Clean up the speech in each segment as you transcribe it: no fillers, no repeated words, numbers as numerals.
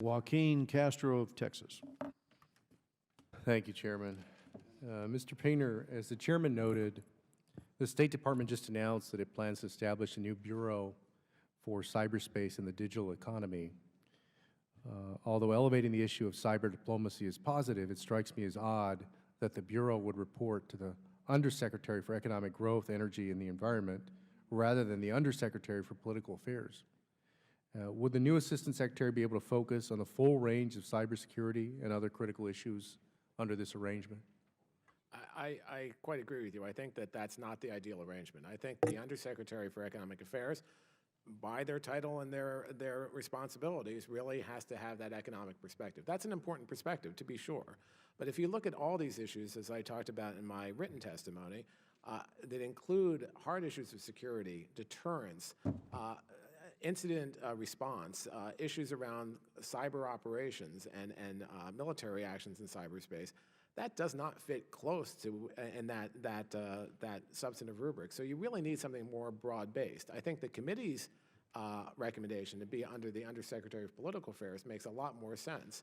Joaquin Castro of Texas. Thank you, Chairman. Mr. Painter, as the Chairman noted, the State Department just announced that it plans to establish a new bureau for cyberspace and the digital economy. Although elevating the issue of cyber diplomacy is positive, it strikes me as odd that the Bureau would report to the Undersecretary for Economic Growth, Energy, and the Environment rather than the Undersecretary for Political Affairs. Would the new Assistant Secretary be able to focus on the full range of cybersecurity and other critical issues under this arrangement? I quite agree with you. I think that that's not the ideal arrangement. I think the Undersecretary for Economic Affairs, by their title and their responsibilities, really has to have that economic perspective. That's an important perspective, to be sure. But if you look at all these issues, as I talked about in my written testimony, that include hard issues of security, deterrence, incident response, issues around cyber operations and military actions in cyberspace, that does not fit close to in that substantive rubric. So you really need something more broad-based. I think the committee's recommendation to be under the Undersecretary of Political Affairs makes a lot more sense.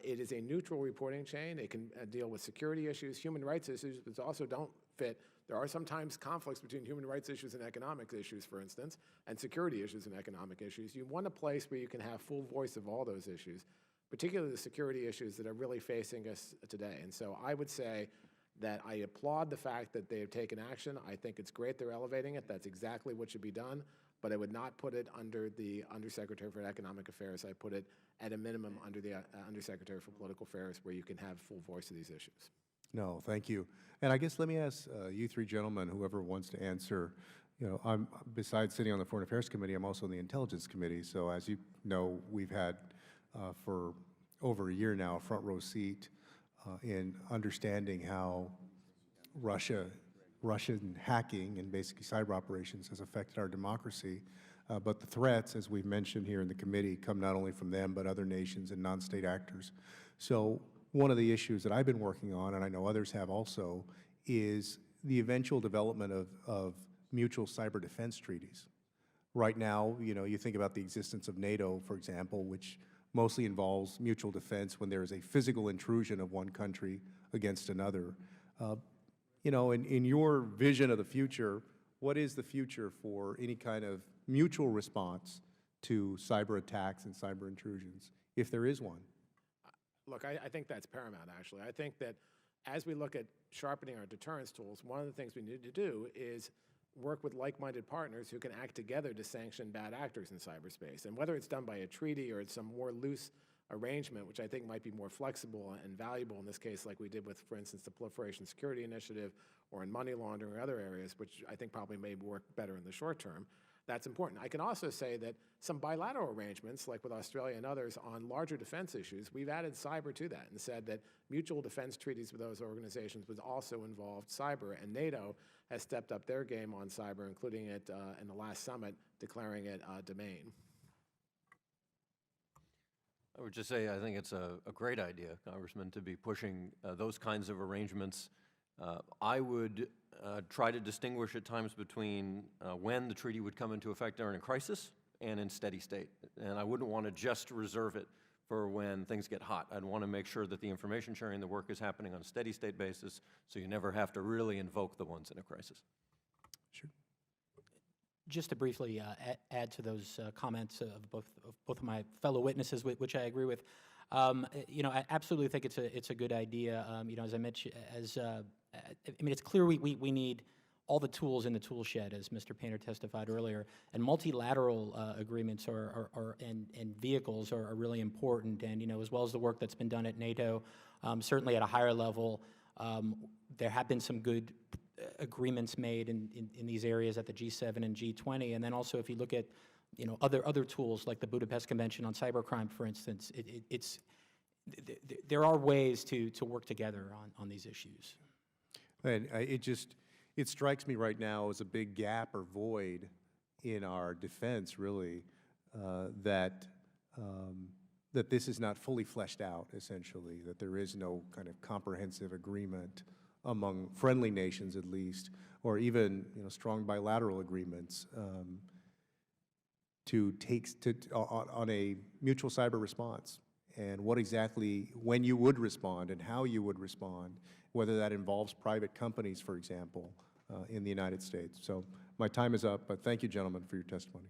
It is a neutral reporting chain. It can deal with security issues, human rights issues, but also don't fit. There are sometimes conflicts between human rights issues and economic issues, for instance, and security issues and economic issues. You want a place where you can have full voice of all those issues, particularly the security issues that are really facing us today. And so I would say that I applaud the fact that they have taken action. I think it's great they're elevating it. That's exactly what should be done. But I would not put it under the Undersecretary for Economic Affairs. I put it at a minimum under the Undersecretary for Political Affairs, where you can have full voice of these issues. No, thank you. And I guess let me ask you three gentlemen, whoever wants to answer. You know, I'm, besides sitting on the Foreign Affairs Committee, I'm also on the Intelligence Committee. So as you know, we've had for over a year now a front row seat in understanding how Russian hacking and basically cyber operations has affected our democracy. But the threats, as we've mentioned here in the committee, come not only from them, but other nations and non-state actors. So one of the issues that I've been working on, and I know others have also, is the eventual development of mutual cyber defense treaties. Right now, you know, you think about the existence of NATO, for example, which mostly involves mutual defense when there is a physical intrusion of one country against another. You know, in your vision of the future, what is the future for any kind of mutual response to cyber attacks and cyber intrusions, if there is one? Look, I think that's paramount, actually. I think that as we look at sharpening our deterrence tools, one of the things we need to do is work with like-minded partners who can act together to sanction bad actors in cyberspace. And whether it's done by a treaty or it's some more loose arrangement, which I think might be more flexible and valuable in this case, like we did with, for instance, the Proliferation Security Initiative or in money laundering or other areas, which I think probably may work better in the short term, that's important. I can also say that some bilateral arrangements, like with Australia and others, on larger defense issues, we've added cyber to that and said that mutual defense treaties with those organizations would also involve cyber, and NATO has stepped up their game on cyber, including it in the last summit, declaring it a domain. I would just say I think it's a great idea, Congressman, to be pushing those kinds of arrangements. I would try to distinguish at times between when the treaty would come into effect during a crisis and in steady state. And I wouldn't want to just reserve it for when things get hot. I'd want to make sure that the information sharing, the work is happening on a steady state basis, so you never have to really invoke the ones in a crisis. Sure. Just to briefly add to those comments of both of my fellow witnesses, which I agree with, you know, I absolutely think it's a good idea. You know, as I mentioned, I mean, it's clear we need all the tools in the tool shed, as Mr. Painter testified earlier, and multilateral agreements and vehicles are really important. And you know, as well as the work that's been done at NATO, certainly at a higher level, there have been some good agreements made in these areas at the G7 and G20, and then also if you look at, you know, other tools like the Budapest Convention on Cybercrime, for instance, there are ways to work together on these issues. And it strikes me right now as a big gap or void in our defense, really, that this is not fully fleshed out, essentially, that there is no kind of comprehensive agreement among friendly nations, at least, or even, you know, strong bilateral agreements. to on a mutual cyber response, and what exactly, when you would respond and how you would respond, whether that involves private companies, for example, in the United States. So my time is up, but thank you, gentlemen, for your testimony.